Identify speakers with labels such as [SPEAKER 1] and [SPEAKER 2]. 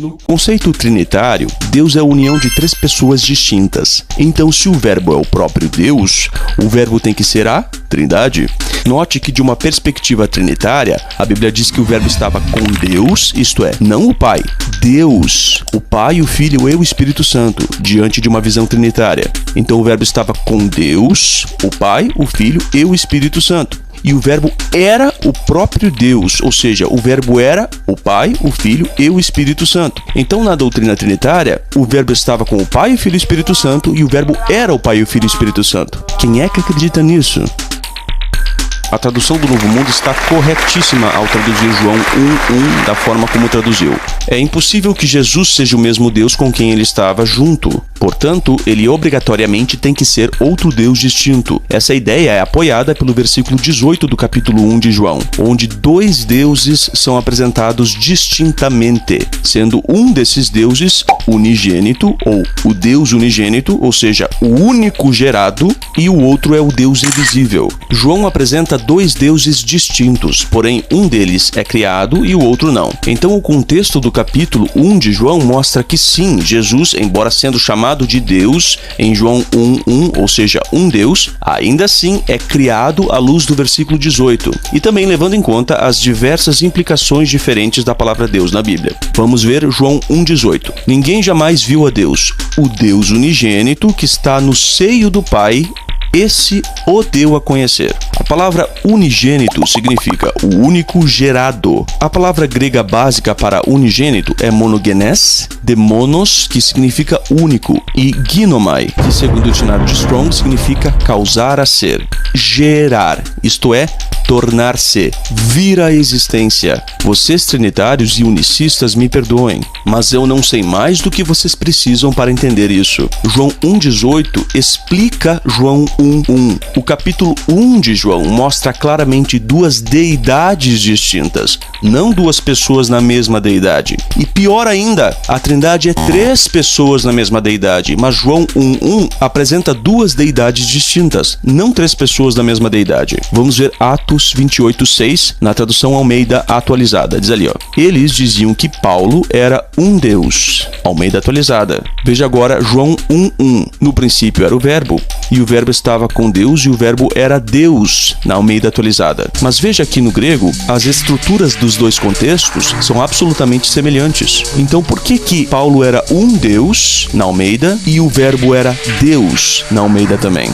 [SPEAKER 1] No conceito trinitário, Deus é a união de três pessoas distintas. Então, se o Verbo é o próprio Deus, o Verbo tem que ser a Trindade. Note que, de uma perspectiva trinitária, a Bíblia diz que o Verbo estava com Deus, isto é, não o Pai, Deus, o Pai, o Filho e o Espírito Santo, diante de uma visão trinitária. Então, o Verbo estava com Deus, o Pai, o Filho e o Espírito Santo. E o Verbo era o próprio Deus, ou seja, o Verbo era o Pai, o Filho e o Espírito Santo. Então, na doutrina trinitária, o Verbo estava com o Pai, o Filho e o Espírito Santo, e o Verbo era o Pai, o Filho e o Espírito Santo. Quem é que acredita nisso? A tradução do Novo Mundo está corretíssima ao traduzir João 1:1 da forma como traduziu. É impossível que Jesus seja o mesmo Deus com quem ele estava junto. Portanto, ele obrigatoriamente tem que ser outro Deus distinto. Essa ideia é apoiada pelo versículo 18 do capítulo 1 de João, onde dois deuses são apresentados distintamente, sendo um desses deuses unigênito, ou o Deus unigênito, ou seja, o único gerado, e o outro é o Deus invisível. João apresenta dois deuses distintos, porém um deles é criado e o outro não. Então o contexto do capítulo 1 de João mostra que sim, Jesus, embora sendo chamado de Deus em João 1:1, ou seja, um Deus, ainda assim é criado à luz do versículo 18, e também levando em conta as diversas implicações diferentes da palavra Deus na Bíblia. Vamos ver João 1:18. Ninguém jamais viu a Deus, o Deus unigênito que está no seio do Pai, esse o deu a conhecer. A palavra unigênito significa o único gerado. A palavra grega básica para unigênito é monogenes, de monos, que significa único, e ginomai, que segundo o dicionário de Strong significa causar a ser, gerar, isto é, tornar-se, vir à existência. Vocês trinitários e unicistas me perdoem, mas eu não sei mais do que vocês precisam para entender isso. João 1:18 explica João 1:1. O capítulo 1 de João mostra claramente duas deidades distintas, não duas pessoas na mesma deidade. E pior ainda, a Trindade é três pessoas na mesma deidade, mas João 1:1 apresenta duas deidades distintas, não três pessoas da mesma deidade. Vamos ver Atos 28:6 na tradução Almeida atualizada. Diz ali, ó: eles diziam que Paulo era um Deus. Almeida atualizada. Veja agora João 1:1. No princípio era o Verbo, e o Verbo estava com Deus, e o Verbo era Deus, na Almeida atualizada. Mas veja aqui no grego, as estruturas dos dois contextos são absolutamente semelhantes. Então por que Paulo era um Deus, na Almeida, e o Verbo era Deus, na Almeida também?